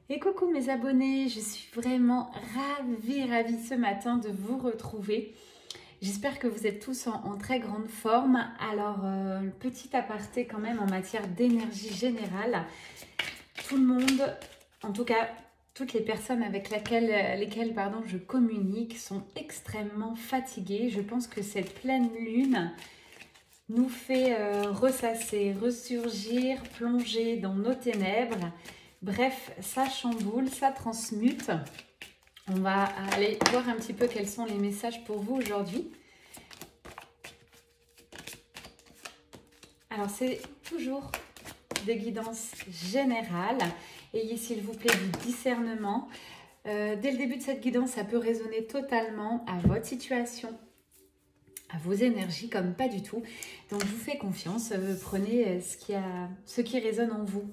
Et coucou mes abonnés, je suis vraiment ravie ce matin de vous retrouver. J'espère que vous êtes tous en très grande forme. Alors, petit aparté quand même en matière d'énergie générale. Tout le monde, en tout cas toutes les personnes avec lesquelles je communique sont extrêmement fatiguées. Je pense que cette pleine lune nous fait ressasser, ressurgir, plonger dans nos ténèbres. Bref, ça chamboule, ça transmute. On va aller voir un petit peu quels sont les messages pour vous aujourd'hui. Alors, c'est toujours des guidances générales. Ayez s'il vous plaît du discernement. Dès le début de cette guidance, ça peut résonner totalement à votre situation, à vos énergies comme pas du tout. Donc, je vous fais confiance. Prenez ce qui résonne en vous.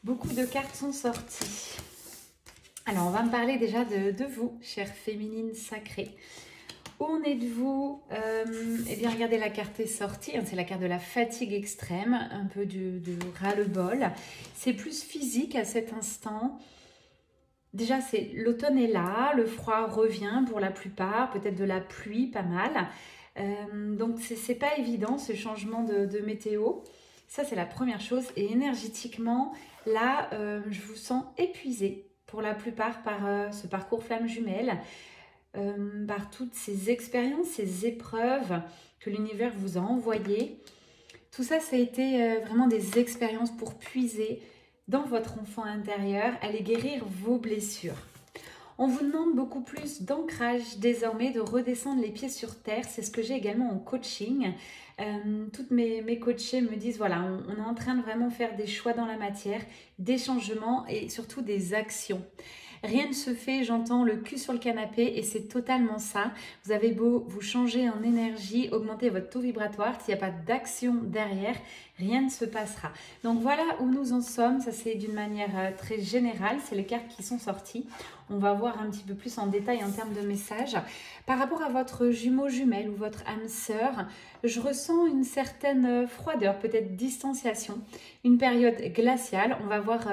Beaucoup de cartes sont sorties. Alors, on va me parler déjà de vous, chère féminine sacrée. Où en êtes-vous? Eh bien, regardez, la carte est sortie. C'est la carte de la fatigue extrême, un peu de ras-le-bol. C'est plus physique à cet instant. Déjà, l'automne est là, le froid revient pour la plupart, peut-être de la pluie, pas mal. Donc, c'est pas évident ce changement de météo. Ça, c'est la première chose. Et énergétiquement, là, je vous sens épuisée pour la plupart par ce parcours flamme jumelle, par toutes ces expériences, ces épreuves que l'univers vous a envoyées. Tout ça, ça a été vraiment des expériences pour puiser dans votre enfant intérieur, aller guérir vos blessures. On vous demande beaucoup plus d'ancrage désormais, de redescendre les pieds sur terre. C'est ce que j'ai également en coaching. Toutes mes coachées me disent, voilà, on est en train de vraiment faire des choix dans la matière, des changements et surtout des actions. Rien ne se fait, j'entends le cul sur le canapé et c'est totalement ça. Vous avez beau vous changer en énergie, augmenter votre taux vibratoire, s'il n'y a pas d'action derrière, rien ne se passera. Donc voilà où nous en sommes, ça c'est d'une manière très générale, c'est les cartes qui sont sorties. On va voir un petit peu plus en détail en termes de messages. Par rapport à votre jumeau jumelle ou votre âme sœur, je ressens une certaine froideur, peut-être distanciation, une période glaciale. On va voir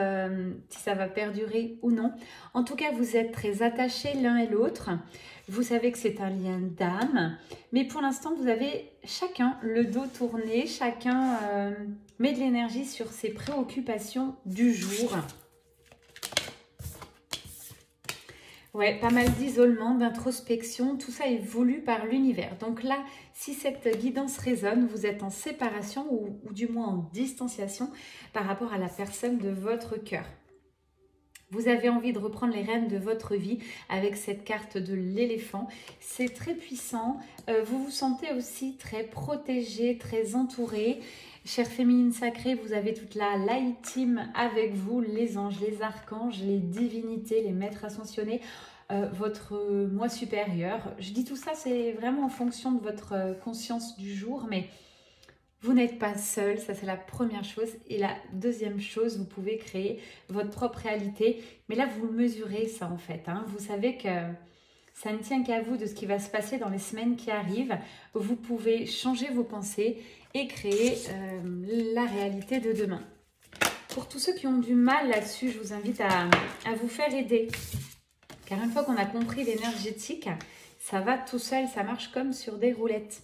si ça va perdurer ou non. En tout cas, vous êtes très attachés l'un et l'autre. Vous savez que c'est un lien d'âme. Mais pour l'instant, vous avez chacun le dos tourné. Chacun met de l'énergie sur ses préoccupations du jour. Ouais, pas mal d'isolement, d'introspection, tout ça est voulu par l'univers. Donc là, si cette guidance résonne, vous êtes en séparation ou du moins en distanciation par rapport à la personne de votre cœur. Vous avez envie de reprendre les rênes de votre vie avec cette carte de l'éléphant. C'est très puissant. Vous vous sentez aussi très protégé, très entouré. Chère féminine sacrée, vous avez toute la light team avec vous, les anges, les archanges, les divinités, les maîtres ascensionnés, votre moi supérieur. Je dis tout ça, c'est vraiment en fonction de votre conscience du jour, mais vous n'êtes pas seul, ça c'est la première chose. Et la deuxième chose, vous pouvez créer votre propre réalité. Mais là, vous mesurez ça en fait. Vous savez que ça ne tient qu'à vous de ce qui va se passer dans les semaines qui arrivent. Vous pouvez changer vos pensées et créer la réalité de demain. Pour tous ceux qui ont du mal là-dessus, je vous invite à vous faire aider. Car une fois qu'on a compris l'énergétique, ça va tout seul, ça marche comme sur des roulettes.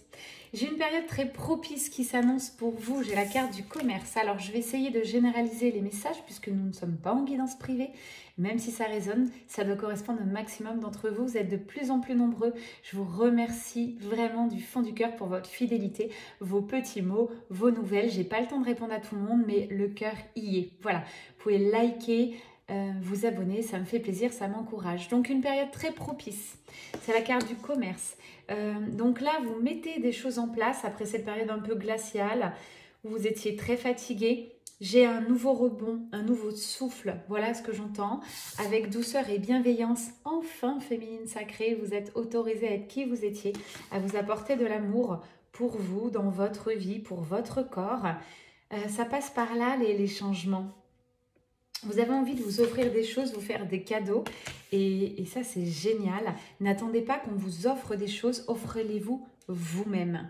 J'ai une période très propice qui s'annonce pour vous. J'ai la carte du commerce. Alors, je vais essayer de généraliser les messages puisque nous ne sommes pas en guidance privée. Même si ça résonne, ça doit correspondre au maximum d'entre vous. Vous êtes de plus en plus nombreux. Je vous remercie vraiment du fond du cœur pour votre fidélité, vos petits mots, vos nouvelles. J'ai pas le temps de répondre à tout le monde, mais le cœur y est. Voilà, vous pouvez liker, vous abonner, ça me fait plaisir, ça m'encourage. Donc une période très propice, c'est la carte du commerce. Donc là, vous mettez des choses en place après cette période un peu glaciale où vous étiez très fatigué. J'ai un nouveau rebond, un nouveau souffle, voilà ce que j'entends. Avec douceur et bienveillance, enfin féminine sacrée, vous êtes autorisée à être qui vous étiez, à vous apporter de l'amour pour vous, dans votre vie, pour votre corps. Ça passe par là les changements. Vous avez envie de vous offrir des choses, vous faire des cadeaux et ça c'est génial. N'attendez pas qu'on vous offre des choses, offrez-les-vous vous-même.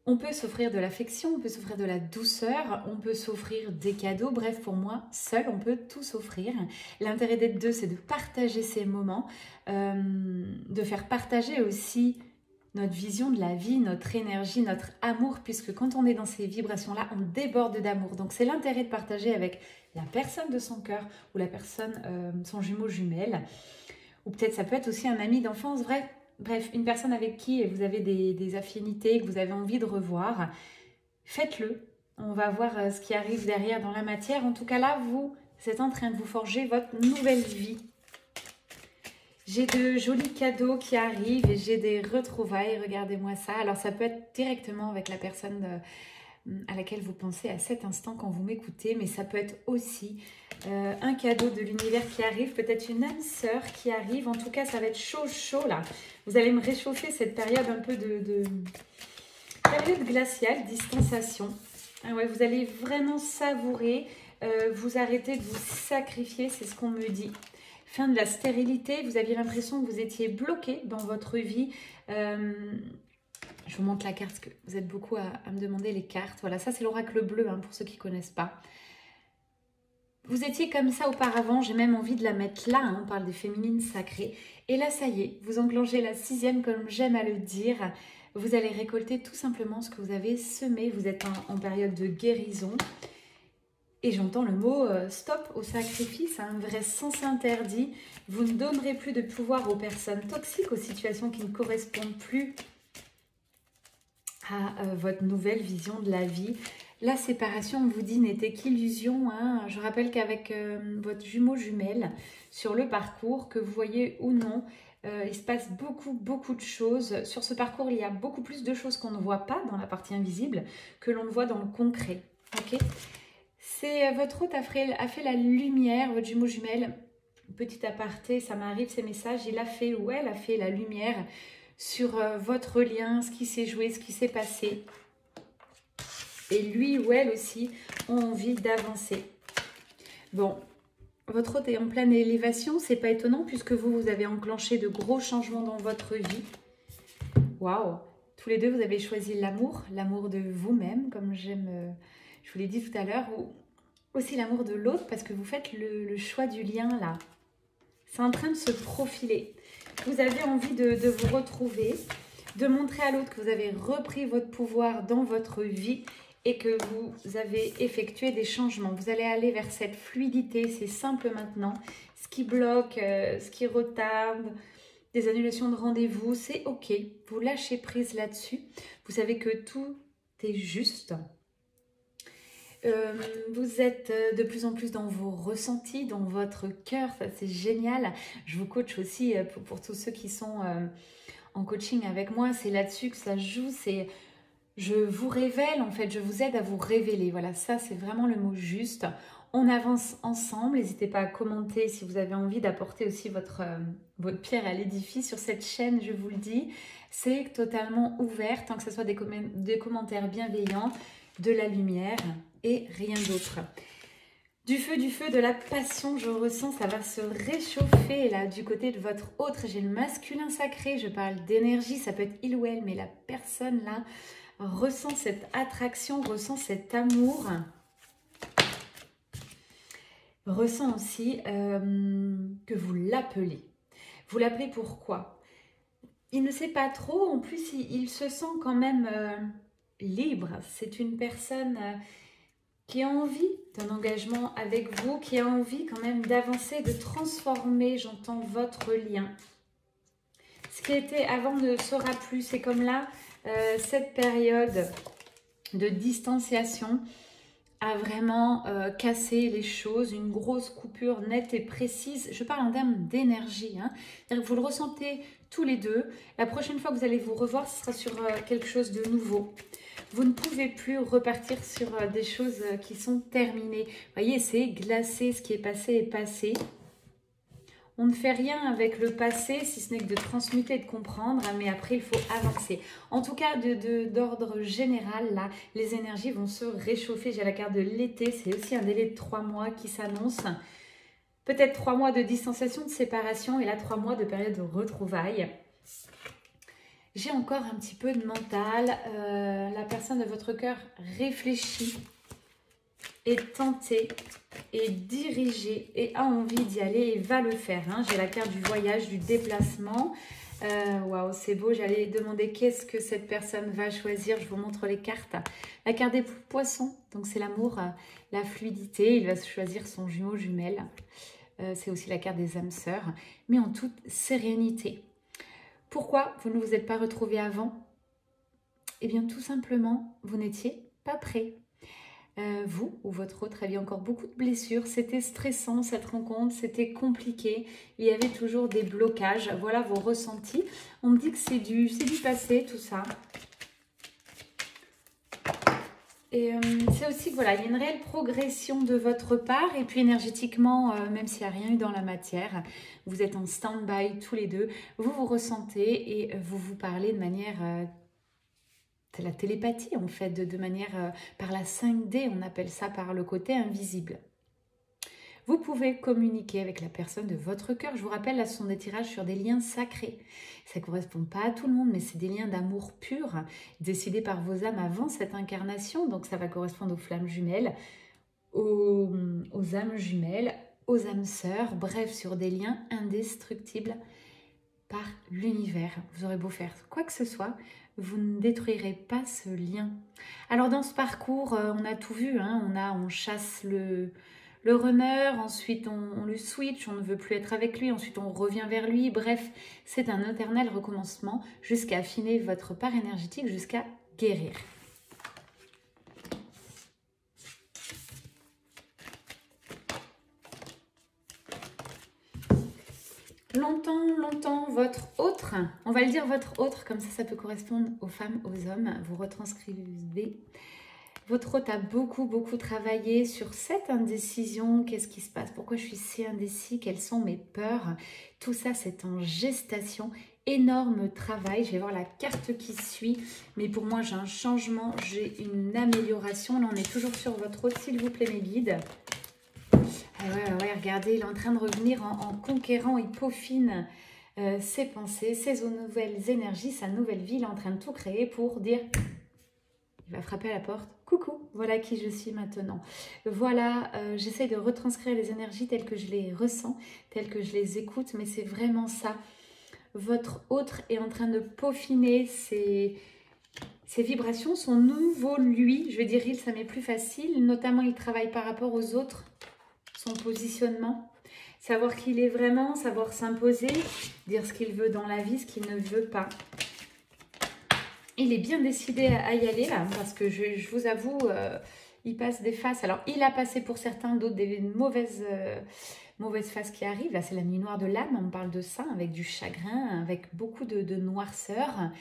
On peut s'offrir de l'affection, on peut s'offrir de la douceur, on peut s'offrir des cadeaux. Bref, pour moi, seul, on peut tout s'offrir. L'intérêt d'être deux, c'est de partager ces moments, de faire partager aussi notre vision de la vie, notre énergie, notre amour, puisque quand on est dans ces vibrations-là, on déborde d'amour. Donc, c'est l'intérêt de partager avec la personne de son cœur ou la personne, son jumeau jumelle. Ou peut-être ça peut être aussi un ami d'enfance, bref, une personne avec qui vous avez des affinités, que vous avez envie de revoir. Faites-le. On va voir ce qui arrive derrière dans la matière. En tout cas, là, vous êtes en train de vous forger votre nouvelle vie. J'ai de jolis cadeaux qui arrivent et j'ai des retrouvailles. Regardez-moi ça. Alors, ça peut être directement avec la personne à laquelle vous pensez à cet instant quand vous m'écoutez, mais ça peut être aussi un cadeau de l'univers qui arrive, peut-être une âme sœur qui arrive. En tout cas, ça va être chaud, chaud là. Vous allez me réchauffer cette période un peu période glaciale, distanciation. Ah ouais, vous allez vraiment savourer, vous arrêter de vous sacrifier, c'est ce qu'on me dit. Fin de la stérilité, vous aviez l'impression que vous étiez bloqué dans votre vie. Je vous montre la carte parce que vous êtes beaucoup à me demander les cartes. Voilà, ça c'est l'oracle bleu hein, pour ceux qui ne connaissent pas. Vous étiez comme ça auparavant, j'ai même envie de la mettre là, hein, on parle des féminines sacrées. Et là, ça y est, vous enclenchez la 6e comme j'aime à le dire. Vous allez récolter tout simplement ce que vous avez semé. Vous êtes en période de guérison. Et j'entends le mot stop au sacrifice, un vrai sens interdit. Vous ne donnerez plus de pouvoir aux personnes toxiques, aux situations qui ne correspondent plus à votre nouvelle vision de la vie. La séparation, on vous dit, n'était qu'illusion. Hein. Je rappelle qu'avec votre jumeau jumelle, sur le parcours, que vous voyez ou non, il se passe beaucoup de choses. Sur ce parcours, il y a beaucoup plus de choses qu'on ne voit pas dans la partie invisible que l'on voit dans le concret. Okay, c'est votre hôte a fait la lumière, votre jumeau jumelle. Petit aparté, ça m'arrive ces messages. Il a fait ou elle a fait la lumière sur votre lien, ce qui s'est joué, ce qui s'est passé. Et lui ou elle aussi ont envie d'avancer. Bon, votre hôte est en pleine élévation, c'est pas étonnant puisque vous avez enclenché de gros changements dans votre vie. Waouh! Tous les deux, vous avez choisi l'amour de vous-même, comme je vous l'ai dit tout à l'heure, ou aussi l'amour de l'autre parce que vous faites le choix du lien là. C'est en train de se profiler. Vous avez envie de vous retrouver, de montrer à l'autre que vous avez repris votre pouvoir dans votre vie et que vous avez effectué des changements. Vous allez aller vers cette fluidité, c'est simple maintenant. Ce qui bloque, ce qui retarde, des annulations de rendez-vous, c'est ok. Vous lâchez prise là-dessus. Vous savez que tout est juste. Vous êtes de plus en plus dans vos ressentis, dans votre cœur, ça c'est génial. Je vous coach aussi pour tous ceux qui sont en coaching avec moi, c'est là-dessus que ça joue, c'est je vous révèle en fait, je vous aide à vous révéler. Voilà, ça c'est vraiment le mot juste. On avance ensemble, n'hésitez pas à commenter si vous avez envie d'apporter aussi votre pierre à l'édifice sur cette chaîne, je vous le dis. C'est totalement ouvert, tant que ce soit des commentaires bienveillants, de la lumière et rien d'autre. Du feu, de la passion, je ressens, ça va se réchauffer là du côté de votre autre. J'ai le masculin sacré, je parle d'énergie, ça peut être il ou elle, mais la personne là ressent cette attraction, ressent cet amour. Ressent aussi que vous l'appelez. Vous l'appelez pourquoi? Il ne sait pas trop, en plus il se sent quand même libre. C'est une personne qui a envie d'un engagement avec vous, qui a envie quand même d'avancer, de transformer, j'entends, votre lien. Ce qui était avant ne sera plus. C'est comme là, cette période de distanciation a vraiment cassé les choses, une grosse coupure nette et précise. Je parle en termes d'énergie, hein. C'est-à-dire que vous le ressentez tous les deux. La prochaine fois que vous allez vous revoir, ce sera sur quelque chose de nouveau. Vous ne pouvez plus repartir sur des choses qui sont terminées. Vous voyez, c'est glacé, ce qui est passé est passé. On ne fait rien avec le passé, si ce n'est que de transmuter et de comprendre, mais après, il faut avancer. En tout cas, d'ordre général, là, les énergies vont se réchauffer. J'ai la carte de l'été, c'est aussi un délai de 3 mois qui s'annonce. Peut-être 3 mois de distanciation, de séparation, et là, 3 mois de période de retrouvailles. J'ai encore un petit peu de mental. La personne de votre cœur réfléchit, est tentée, est dirigée et a envie d'y aller et va le faire. Hein. J'ai la carte du voyage, du déplacement. Waouh, c'est beau. J'allais demander qu'est-ce que cette personne va choisir. Je vous montre les cartes. La carte des poissons, donc c'est l'amour, la fluidité. Il va choisir son jumeau, jumelle. C'est aussi la carte des âmes sœurs, mais en toute sérénité. Pourquoi vous ne vous êtes pas retrouvés avant? Eh bien, tout simplement, vous n'étiez pas prêt. Vous ou votre autre aviez encore beaucoup de blessures. C'était stressant cette rencontre, c'était compliqué. Il y avait toujours des blocages. Voilà vos ressentis. On me dit que c'est du passé, tout ça. Et c'est aussi que voilà, il y a une réelle progression de votre part. Et puis énergétiquement, même s'il n'y a rien eu dans la matière, vous êtes en stand-by tous les deux. Vous vous ressentez et vous vous parlez de manière... c'est la télépathie en fait, de manière par la 5D, on appelle ça par le côté invisible. Vous pouvez communiquer avec la personne de votre cœur. Je vous rappelle, là, ce sont des tirages sur des liens sacrés. Ça ne correspond pas à tout le monde, mais c'est des liens d'amour pur, décidés par vos âmes avant cette incarnation. Donc ça va correspondre aux flammes jumelles, aux âmes jumelles, aux âmes sœurs, bref, sur des liens indestructibles par l'univers. Vous aurez beau faire quoi que ce soit, vous ne détruirez pas ce lien. Alors dans ce parcours, on a tout vu, hein. On chasse le runner, ensuite on le switch, on ne veut plus être avec lui, ensuite on revient vers lui. Bref, c'est un éternel recommencement jusqu'à affiner votre part énergétique, jusqu'à guérir. Longtemps, votre autre, on va le dire votre autre, comme ça peut correspondre aux femmes, aux hommes, vous retranscrivez. Votre autre a beaucoup travaillé sur cette indécision. Qu'est-ce qui se passe? Pourquoi je suis si indécis? Quelles sont mes peurs? Tout ça, c'est en gestation. Énorme travail. Je vais voir la carte qui suit. Mais pour moi, j'ai un changement, j'ai une amélioration. Là, on est toujours sur votre autre, s'il vous plaît, mes guides. Ouais, regardez, il est en train de revenir en conquérant. Il peaufine ses pensées, ses nouvelles énergies, sa nouvelle vie. Il est en train de tout créer pour dire... Il va frapper à la porte. Coucou, voilà qui je suis maintenant. Voilà, j'essaie de retranscrire les énergies telles que je les ressens, telles que je les écoute, mais c'est vraiment ça. Votre autre est en train de peaufiner ses vibrations, son nouveau lui. Je vais dire il, ça m'est plus facile. Notamment, il travaille par rapport aux autres, son positionnement. Savoir qui il est vraiment, savoir s'imposer, dire ce qu'il veut dans la vie, ce qu'il ne veut pas. Il est bien décidé à y aller là, parce que je vous avoue, il passe des phases. Alors, il a passé pour certains d'autres des mauvaises phases qui arrivent. Là, c'est la nuit noire de l'âme, on parle de ça, avec du chagrin, avec beaucoup de noirceur.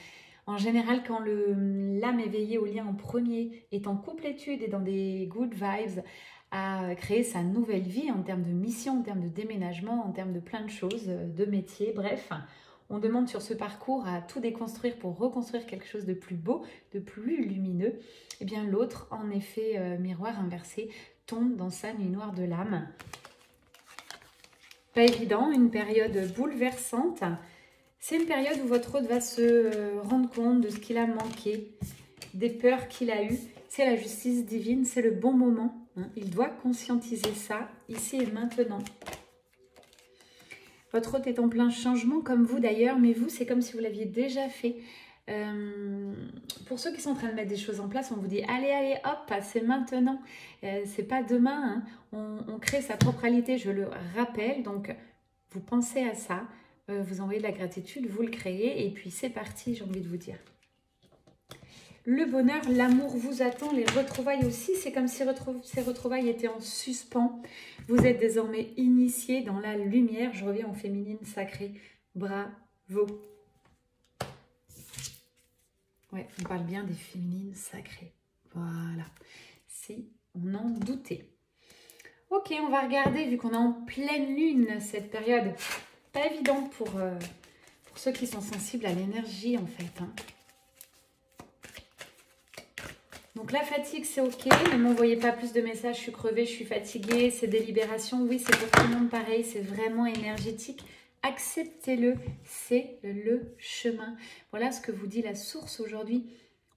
En général, quand l'âme éveillée au lien en premier est en complétude et dans des good vibes, à créer sa nouvelle vie en termes de mission, en termes de déménagement, en termes de plein de choses, de métier, bref... On demande sur ce parcours à tout déconstruire pour reconstruire quelque chose de plus beau, de plus lumineux. Eh bien, l'autre, en effet, miroir inversé, tombe dans sa nuit noire de l'âme. Pas évident, une période bouleversante. C'est une période où votre autre va se rendre compte de ce qu'il a manqué, des peurs qu'il a eues. C'est la justice divine, c'est le bon moment. Hein. Il doit conscientiser ça, ici et maintenant. Votre hôte est en plein changement, comme vous d'ailleurs, mais vous, c'est comme si vous l'aviez déjà fait. Pour ceux qui sont en train de mettre des choses en place, on vous dit allez, hop, c'est maintenant. C'est pas demain. Hein. On crée sa propre réalité, je le rappelle. Donc, vous pensez à ça, vous envoyez de la gratitude, vous le créez, et puis c'est parti, j'ai envie de vous dire. Le bonheur, l'amour vous attend, les retrouvailles aussi. C'est comme si ces retrouvailles étaient en suspens. Vous êtes désormais initié dans la lumière. Je reviens au féminine sacré. Bravo. Ouais, on parle bien des féminines sacrées. Voilà. Si on en doutait. Ok, on va regarder, vu qu'on est en pleine lune, cette période. Pas évidente pour ceux qui sont sensibles à l'énergie, en fait. Hein. Donc la fatigue, c'est ok. Ne m'envoyez pas plus de messages. Je suis crevée, je suis fatiguée. C'est des libérations. Oui, c'est pour tout le monde pareil. C'est vraiment énergétique. acceptez-le, c'est le chemin. Voilà ce que vous dit la source aujourd'hui.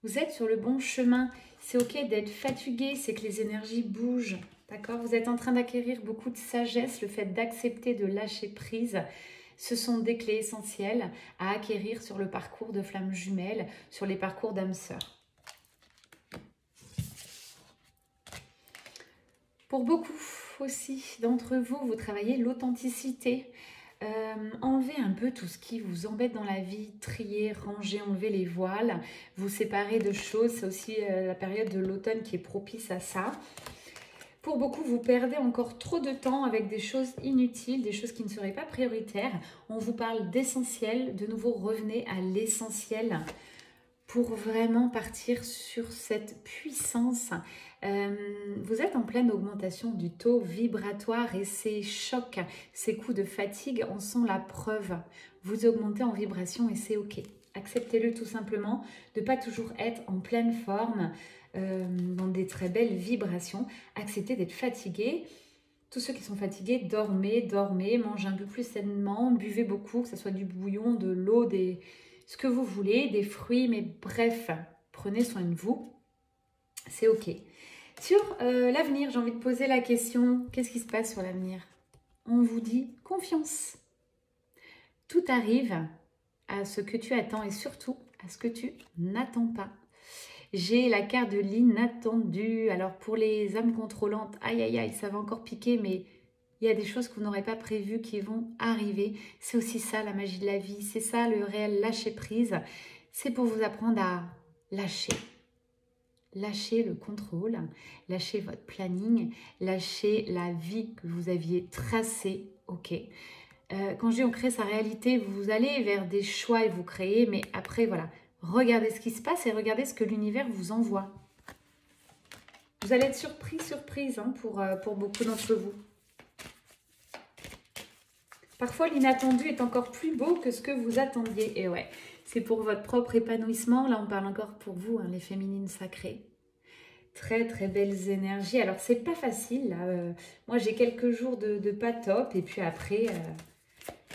Vous êtes sur le bon chemin. C'est ok d'être fatigué, c'est que les énergies bougent. D'accord? Vous êtes en train d'acquérir beaucoup de sagesse, le fait d'accepter, de lâcher prise. Ce sont des clés essentielles à acquérir sur le parcours de flammes jumelles, sur les parcours d'âmes sœurs. Pour beaucoup aussi d'entre vous, vous travaillez l'authenticité. Enlevez un peu tout ce qui vous embête dans la vie, trier, ranger, enlever les voiles, vous séparer de choses. C'est aussi la période de l'automne qui est propice à ça. Pour beaucoup, vous perdez encore trop de temps avec des choses inutiles, des choses qui ne seraient pas prioritaires. On vous parle d'essentiel. De nouveau, revenez à l'essentiel pour vraiment partir sur cette puissance. Vous êtes en pleine augmentation du taux vibratoire et ces chocs, ces coups de fatigue en sont la preuve. Vous augmentez en vibration et c'est ok. Acceptez-le tout simplement, de ne pas toujours être en pleine forme, dans des très belles vibrations. Acceptez d'être fatigué. Tous ceux qui sont fatigués, dormez, mangez un peu plus sainement, buvez beaucoup, que ce soit du bouillon, de l'eau, ce que vous voulez, des fruits, mais bref, prenez soin de vous, c'est ok. Sur l'avenir, j'ai envie de poser la question, qu'est-ce qui se passe sur l'avenir? On vous dit confiance. Tout arrive à ce que tu attends et surtout à ce que tu n'attends pas. J'ai la carte de l'inattendu. Alors pour les âmes contrôlantes, aïe aïe aïe, ça va encore piquer, mais il y a des choses que vous n'aurez pas prévues qui vont arriver. C'est aussi ça la magie de la vie, c'est ça le réel lâcher prise. C'est pour vous apprendre à lâcher. Lâchez le contrôle, lâchez votre planning, lâchez la vie que vous aviez tracée, ok. Quand je dis on crée sa réalité, vous allez vers des choix et vous créez, mais après voilà, regardez ce qui se passe et regardez ce que l'univers vous envoie. Vous allez être surprise hein, pour beaucoup d'entre vous. Parfois l'inattendu est encore plus beau que ce que vous attendiez, et ouais. C'est pour votre propre épanouissement. Là, on parle encore pour vous, hein, les féminines sacrées. Très, très belles énergies. Alors, c'est pas facile. Là. Moi, j'ai quelques jours de pas top. Et puis après,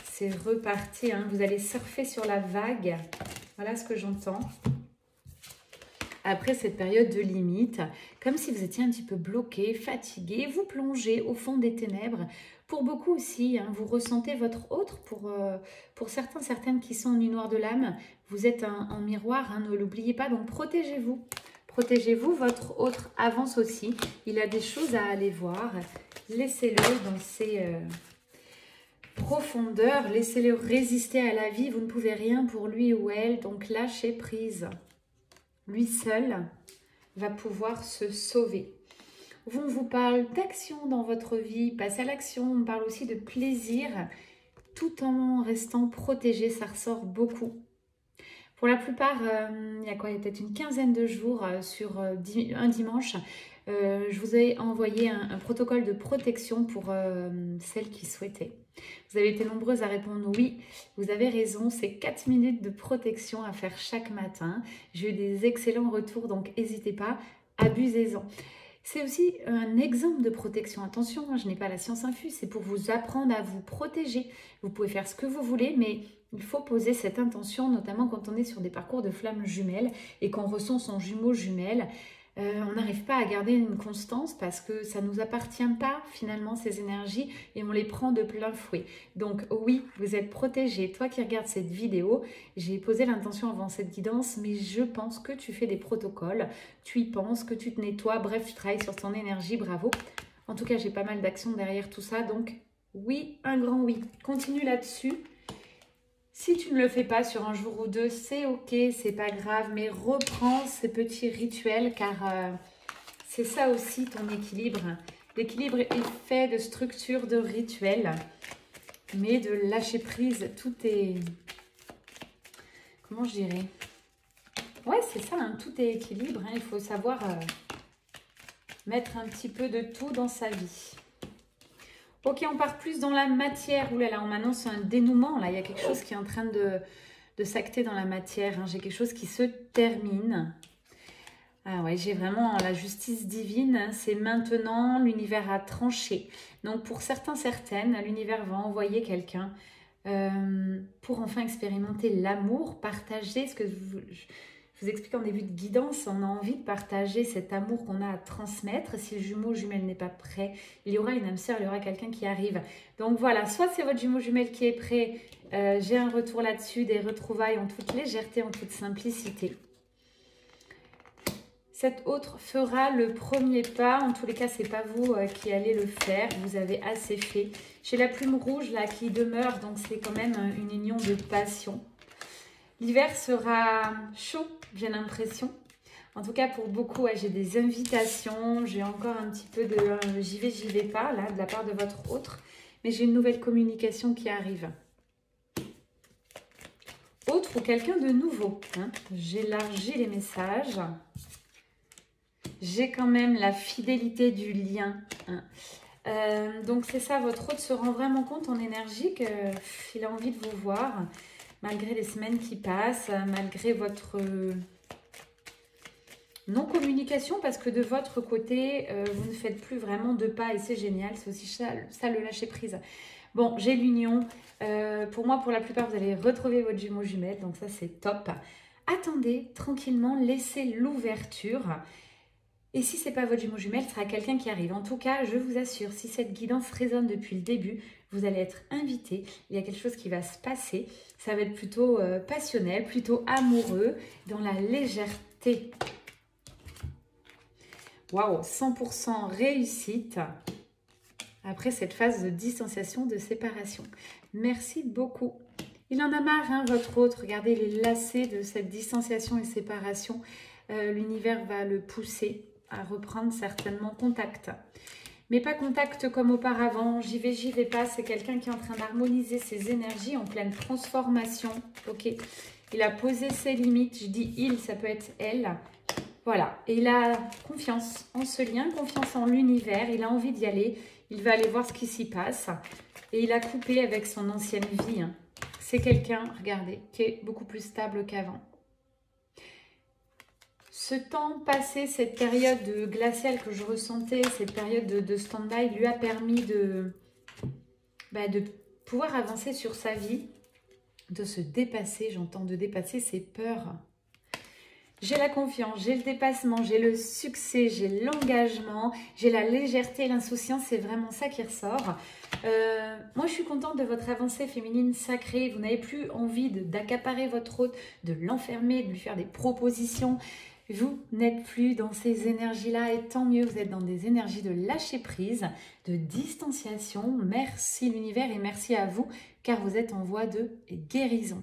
c'est reparti. Hein. Vous allez surfer sur la vague. Voilà ce que j'entends. Après cette période de limite, comme si vous étiez un petit peu bloqué, fatigué, vous plongez au fond des ténèbres. Pour beaucoup aussi, hein, vous ressentez votre autre, pour certains, certaines qui sont nu noir de l'âme, vous êtes en miroir, hein, ne l'oubliez pas, donc protégez-vous. Protégez-vous, votre autre avance aussi, il a des choses à aller voir, laissez-le dans ses profondeurs, laissez-le résister à la vie, vous ne pouvez rien pour lui ou elle, donc lâchez prise. Lui seul va pouvoir se sauver. On vous parle d'action dans votre vie, passez à l'action, on parle aussi de plaisir, tout en restant protégé, ça ressort beaucoup. Pour la plupart, il y a quoi? Il y a peut-être une quinzaine de jours sur un dimanche, je vous ai envoyé un protocole de protection pour celles qui souhaitaient. Vous avez été nombreuses à répondre oui, vous avez raison, c'est 4 minutes de protection à faire chaque matin. J'ai eu des excellents retours, donc n'hésitez pas, abusez-en. C'est aussi un exemple de protection. Attention, je n'ai pas la science infuse, c'est pour vous apprendre à vous protéger. Vous pouvez faire ce que vous voulez, mais il faut poser cette intention, notamment quand on est sur des parcours de flammes jumelles et qu'on ressent son jumeau jumelle. On n'arrive pas à garder une constance parce que ça ne nous appartient pas finalement ces énergies et on les prend de plein fouet. Donc oui, vous êtes protégé. Toi qui regardes cette vidéo, j'ai posé l'intention avant cette guidance, mais je pense que tu fais des protocoles, tu y penses, que tu te nettoies, bref, tu travailles sur ton énergie, bravo. En tout cas, j'ai pas mal d'actions derrière tout ça, donc oui, un grand oui. Continue là-dessus. Si tu ne le fais pas sur un jour ou deux, c'est ok, c'est pas grave, mais reprends ces petits rituels car c'est ça aussi ton équilibre. L'équilibre est fait de structures, de rituels, mais de lâcher prise, tout est... Comment je dirais? Ouais, c'est ça, hein, tout est équilibre, hein, il faut savoir mettre un petit peu de tout dans sa vie. Ok, on part plus dans la matière. Ouh là là, on m'annonce un dénouement. Là, il y a quelque chose qui est en train de s'acter dans la matière. Hein. J'ai quelque chose qui se termine. Ah ouais, j'ai vraiment la justice divine. Hein. C'est maintenant, l'univers a tranché. Donc, pour certains, certaines, l'univers va envoyer quelqu'un pour enfin expérimenter l'amour, partager ce que je vous explique en début de guidance, on a envie de partager cet amour qu'on a à transmettre. Si le jumeau jumelle n'est pas prêt, il y aura une âme sœur, il y aura quelqu'un qui arrive. Donc voilà, soit c'est votre jumeau jumelle qui est prêt, j'ai un retour là-dessus, des retrouvailles en toute légèreté, en toute simplicité. Cet autre fera le premier pas. En tous les cas, ce n'est pas vous qui allez le faire. Vous avez assez fait. J'ai la plume rouge là qui demeure, donc c'est quand même une union de passion. L'hiver sera chaud, j'ai l'impression. En tout cas, pour beaucoup, j'ai des invitations. J'ai encore un petit peu de j'y vais pas, là, de la part de votre autre. Mais j'ai une nouvelle communication qui arrive. Autre ou quelqu'un de nouveau. Hein. J'élargis les messages. J'ai quand même la fidélité du lien. Hein. Donc c'est ça, votre hôte se rend vraiment compte en énergie qu'il a envie de vous voir, malgré les semaines qui passent, malgré votre non-communication, parce que de votre côté, vous ne faites plus vraiment de pas et c'est génial, c'est aussi ça le lâcher prise. Bon, j'ai l'union. Pour moi, pour la plupart, vous allez retrouver votre jumeau jumelle, donc ça c'est top. Attendez tranquillement, laissez l'ouverture. Et si ce n'est pas votre jumeau jumelle, ce sera quelqu'un qui arrive. En tout cas, je vous assure, si cette guidance résonne depuis le début, vous allez être invité. Il y a quelque chose qui va se passer. Ça va être plutôt passionnel, plutôt amoureux, dans la légèreté. Waouh, 100% réussite après cette phase de distanciation, de séparation. Merci beaucoup. Il en a marre, hein, votre autre. Regardez, il est lassé de cette distanciation et séparation. L'univers va le pousser à reprendre certainement contact. Mais pas contact comme auparavant, j'y vais pas. C'est quelqu'un qui est en train d'harmoniser ses énergies en pleine transformation. Ok, il a posé ses limites. Je dis il, ça peut être elle. Voilà, et il a confiance en ce lien, confiance en l'univers. Il a envie d'y aller. Il va aller voir ce qui s'y passe. Et il a coupé avec son ancienne vie. Hein. C'est quelqu'un, regardez, qui est beaucoup plus stable qu'avant. Ce temps passé, cette période glaciale que je ressentais, cette période de stand-by, lui a permis de pouvoir avancer sur sa vie, de se dépasser, j'entends de dépasser ses peurs. J'ai la confiance, j'ai le dépassement, j'ai le succès, j'ai l'engagement, j'ai la légèreté, l'insouciance, c'est vraiment ça qui ressort. Moi, je suis contente de votre avancée féminine sacrée. Vous n'avez plus envie d'accaparer votre hôte, de l'enfermer, de lui faire des propositions. Vous n'êtes plus dans ces énergies-là et tant mieux, vous êtes dans des énergies de lâcher prise, de distanciation. Merci l'univers et merci à vous car vous êtes en voie de guérison.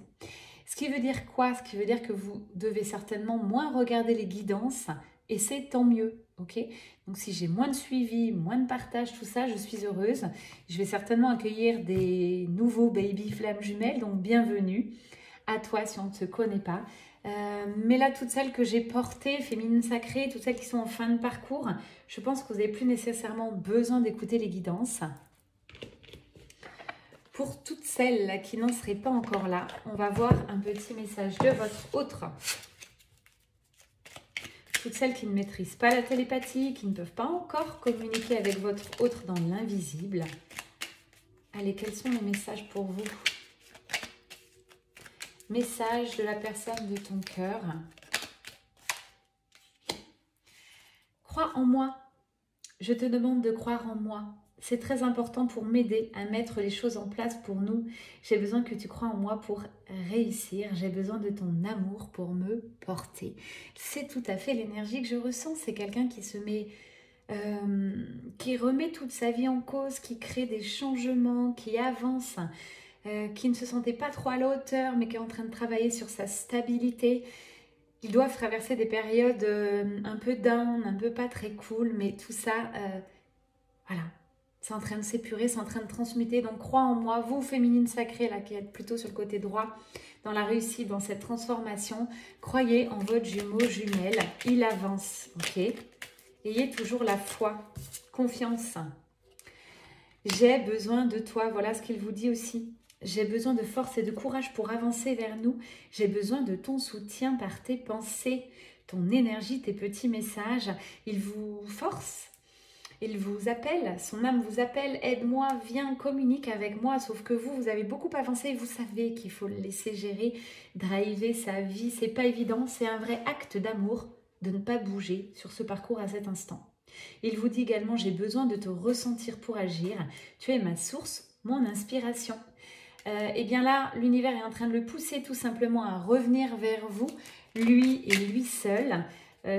Ce qui veut dire quoi? Ce qui veut dire que vous devez certainement moins regarder les guidances et c'est tant mieux. Ok, donc si j'ai moins de suivi, moins de partage, tout ça, je suis heureuse. Je vais certainement accueillir des nouveaux baby flammes jumelles, donc bienvenue à toi si on ne te connaît pas. Mais là, toutes celles que j'ai portées, féminines sacrées, toutes celles qui sont en fin de parcours, je pense que vous n'avez plus nécessairement besoin d'écouter les guidances. Pour toutes celles qui n'en seraient pas encore là, on va voir un petit message de votre autre. Toutes celles qui ne maîtrisent pas la télépathie, qui ne peuvent pas encore communiquer avec votre autre dans l'invisible. Allez, quels sont les messages pour vous? Message de la personne de ton cœur. Crois en moi. Je te demande de croire en moi. C'est très important pour m'aider à mettre les choses en place pour nous. J'ai besoin que tu crois en moi pour réussir. J'ai besoin de ton amour pour me porter. C'est tout à fait l'énergie que je ressens. C'est quelqu'un qui se met, qui remet toute sa vie en cause, qui crée des changements, qui avance, qui ne se sentait pas trop à la hauteur, mais qui est en train de travailler sur sa stabilité. Ils doivent traverser des périodes un peu down, un peu pas très cool, mais tout ça, voilà. C'est en train de s'épurer, c'est en train de transmuter. Donc, crois en moi, vous, féminine sacrée, là, qui êtes plutôt sur le côté droit, dans la réussite, dans cette transformation. Croyez en votre jumeau jumelle. Il avance, ok? Ayez toujours la foi, confiance. J'ai besoin de toi. Voilà ce qu'il vous dit aussi. J'ai besoin de force et de courage pour avancer vers nous. J'ai besoin de ton soutien par tes pensées, ton énergie, tes petits messages. Il vous force. Il vous appelle, son âme vous appelle, aide-moi, viens, communique avec moi. Sauf que vous avez beaucoup avancé, vous savez qu'il faut le laisser gérer, driver sa vie. C'est pas évident, c'est un vrai acte d'amour de ne pas bouger sur ce parcours à cet instant. Il vous dit également, j'ai besoin de te ressentir pour agir. Tu es ma source, mon inspiration. Et bien là, l'univers est en train de le pousser tout simplement à revenir vers vous, lui et lui seul,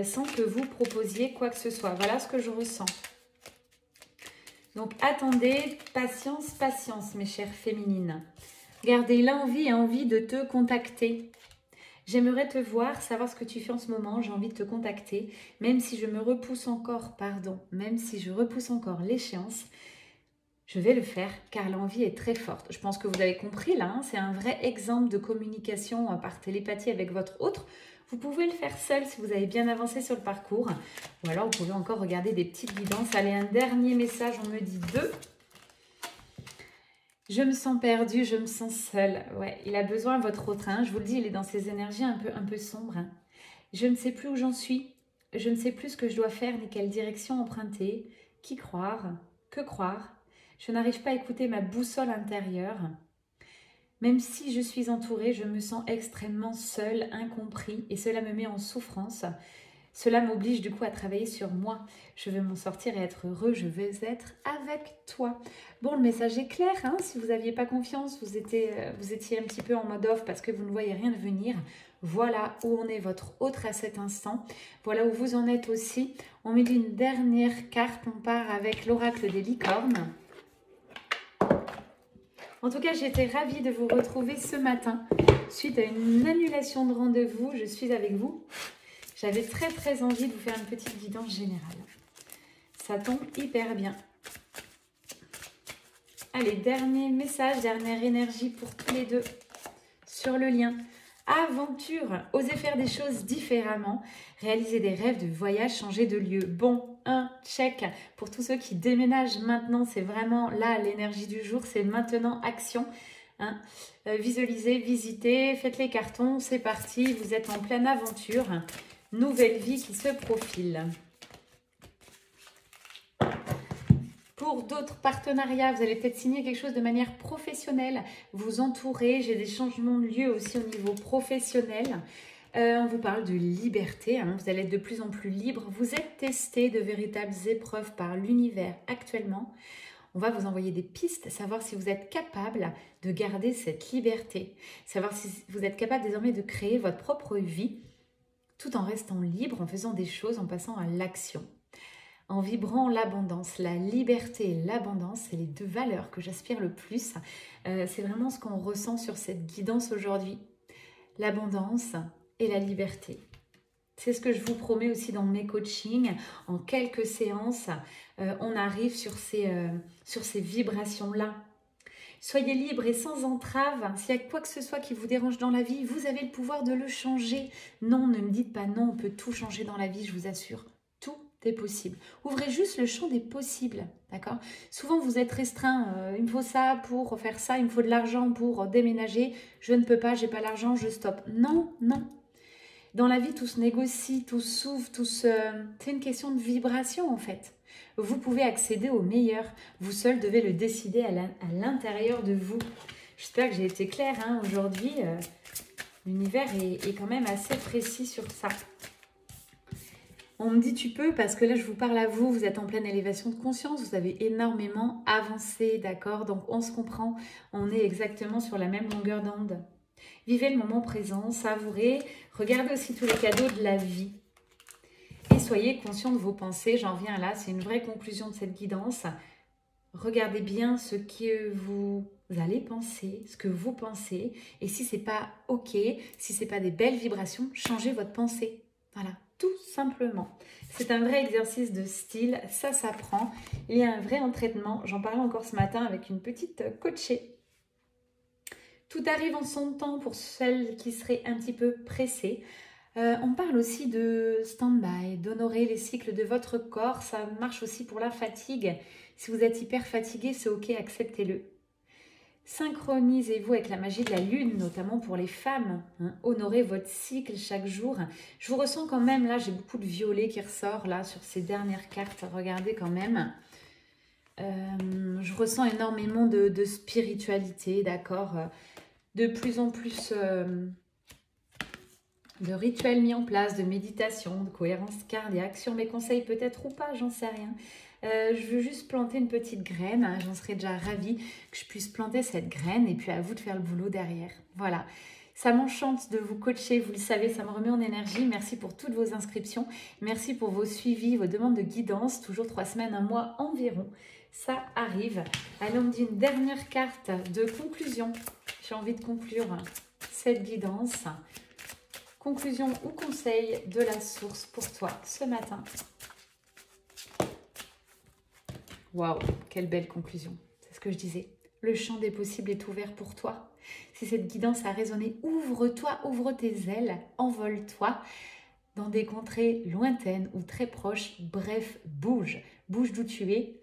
sans que vous proposiez quoi que ce soit. Voilà ce que je ressens. Donc attendez, patience, patience mes chères féminines. Gardez l'envie et envie de te contacter. J'aimerais te voir, savoir ce que tu fais en ce moment, j'ai envie de te contacter, même si je me repousse encore, même si je repousse encore l'échéance, je vais le faire car l'envie est très forte. Je pense que vous avez compris là, c'est un vrai exemple de communication par télépathie avec votre autre. Vous pouvez le faire seul si vous avez bien avancé sur le parcours. Ou alors vous pouvez encore regarder des petites guidances. Allez, un dernier message, on me dit 2. Je me sens perdue, je me sens seule. Ouais, il a besoin de votre autre. Je vous le dis, il est dans ses énergies un peu sombres. Je ne sais plus où j'en suis. Je ne sais plus ce que je dois faire ni quelle direction emprunter. Qui croire? Que croire? Je n'arrive pas à écouter ma boussole intérieure. Même si je suis entourée, je me sens extrêmement seule, incompris et cela me met en souffrance. Cela m'oblige du coup à travailler sur moi. Je veux m'en sortir et être heureux, je veux être avec toi. Bon, le message est clair, si vous n'aviez pas confiance, vous étiez un petit peu en mode off parce que vous ne voyez rien venir. Voilà où on est votre autre à cet instant. Voilà où vous en êtes aussi. On met une dernière carte, on part avec l'oracle des licornes. En tout cas, j'étais ravie de vous retrouver ce matin. Suite à une annulation de rendez-vous, je suis avec vous. J'avais très envie de vous faire une petite guidance générale. Ça tombe hyper bien. Allez, dernier message, dernière énergie pour tous les deux sur le lien. Aventure, osez faire des choses différemment, réaliser des rêves de voyage, changer de lieu. Bon, un check pour tous ceux qui déménagent maintenant, c'est vraiment là l'énergie du jour, c'est maintenant action. Visualisez, visitez, faites les cartons, c'est parti, vous êtes en pleine aventure. Nouvelle vie qui se profile. Pour d'autres partenariats, vous allez peut-être signer quelque chose de manière professionnelle, vous entourer. J'ai des changements de lieu aussi au niveau professionnel. On vous parle de liberté, vous allez être de plus en plus libre. Vous êtes testé de véritables épreuves par l'univers actuellement. On va vous envoyer des pistes, savoir si vous êtes capable de garder cette liberté. Savoir si vous êtes capable désormais de créer votre propre vie tout en restant libre, en faisant des choses, en passant à l'action. En vibrant l'abondance, la liberté et l'abondance, c'est les deux valeurs que j'aspire le plus. C'est vraiment ce qu'on ressent sur cette guidance aujourd'hui. L'abondance et la liberté. C'est ce que je vous promets aussi dans mes coachings. En quelques séances, on arrive sur ces vibrations-là. Soyez libre et sans entrave. S'il y a quoi que ce soit qui vous dérange dans la vie, vous avez le pouvoir de le changer. Non, ne me dites pas non, on peut tout changer dans la vie, je vous assure. C'est possible. Ouvrez juste le champ des possibles, d'accord? Souvent, vous êtes restreint. Il me faut ça pour faire ça, il me faut de l'argent pour déménager. Je ne peux pas, j'ai pas l'argent, je stoppe. Non, non. Dans la vie, tout se négocie, tout s'ouvre, c'est une question de vibration, en fait. Vous pouvez accéder au meilleur. Vous seul devez le décider à l'intérieur de vous. J'espère que j'ai été claire aujourd'hui. L'univers est quand même assez précis sur ça. On me dit tu peux parce que là je vous parle à vous, vous êtes en pleine élévation de conscience, vous avez énormément avancé, d'accord? Donc on se comprend, on est exactement sur la même longueur d'onde. Vivez le moment présent, savourez, regardez aussi tous les cadeaux de la vie. Et soyez conscient de vos pensées, j'en viens là, c'est une vraie conclusion de cette guidance. Regardez bien ce que vous allez penser, ce que vous pensez. Et si ce n'est pas ok, si ce n'est pas des belles vibrations, changez votre pensée. Voilà. Tout simplement. C'est un vrai exercice de style, ça s'apprend. Il y a un vrai entraînement. J'en parlais encore ce matin avec une petite coachée. Tout arrive en son temps pour celles qui seraient un petit peu pressées. On parle aussi de stand-by, d'honorer les cycles de votre corps. Ça marche aussi pour la fatigue. Si vous êtes hyper fatigué, c'est ok, acceptez-le. Synchronisez-vous avec la magie de la lune, notamment pour les femmes. Hein. Honorez votre cycle chaque jour. Je vous ressens quand même, là, j'ai beaucoup de violet qui ressort, là, sur ces dernières cartes. Regardez quand même. Je ressens énormément de spiritualité, d'accord. De plus en plus de rituels mis en place, de méditation, de cohérence cardiaque. Sur mes conseils peut-être ou pas, j'en sais rien. Je veux juste planter une petite graine. Hein, j'en serais déjà ravie que je puisse planter cette graine et puis à vous de faire le boulot derrière. Voilà. Ça m'enchante de vous coacher, vous le savez, ça me remet en énergie. Merci pour toutes vos inscriptions. Merci pour vos suivis, vos demandes de guidance. Toujours 3 semaines, 1 mois environ. Ça arrive. Allez, on me dit une dernière carte de conclusion. J'ai envie de conclure cette guidance. Conclusion ou conseil de la source pour toi ce matin. Waouh, quelle belle conclusion. C'est ce que je disais. Le champ des possibles est ouvert pour toi. Si cette guidance a résonné, ouvre-toi, ouvre tes ailes, envole-toi dans des contrées lointaines ou très proches. Bref, bouge. Bouge d'où tu es.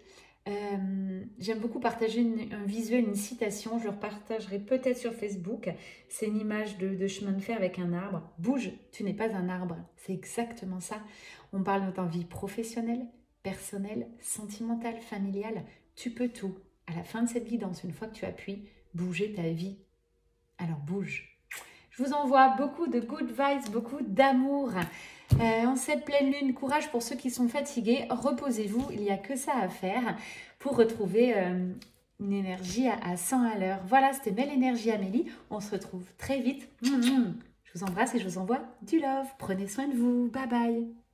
J'aime beaucoup partager un visuel, une citation. Je le repartagerai peut-être sur Facebook. C'est une image de chemin de fer avec un arbre. Bouge, tu n'es pas un arbre. C'est exactement ça. On parle de ta vie professionnelle, personnelle, sentimentale, familiale. Tu peux tout. À la fin de cette guidance, une fois que tu appuies, bouger ta vie. Alors bouge. Je vous envoie beaucoup de good vibes, beaucoup d'amour. En cette pleine lune, courage pour ceux qui sont fatigués. Reposez-vous, il n'y a que ça à faire pour retrouver une énergie à 100 à l'heure. Voilà, c'était Belle Énergie Amélie. On se retrouve très vite. Je vous embrasse et je vous envoie du love. Prenez soin de vous. Bye bye.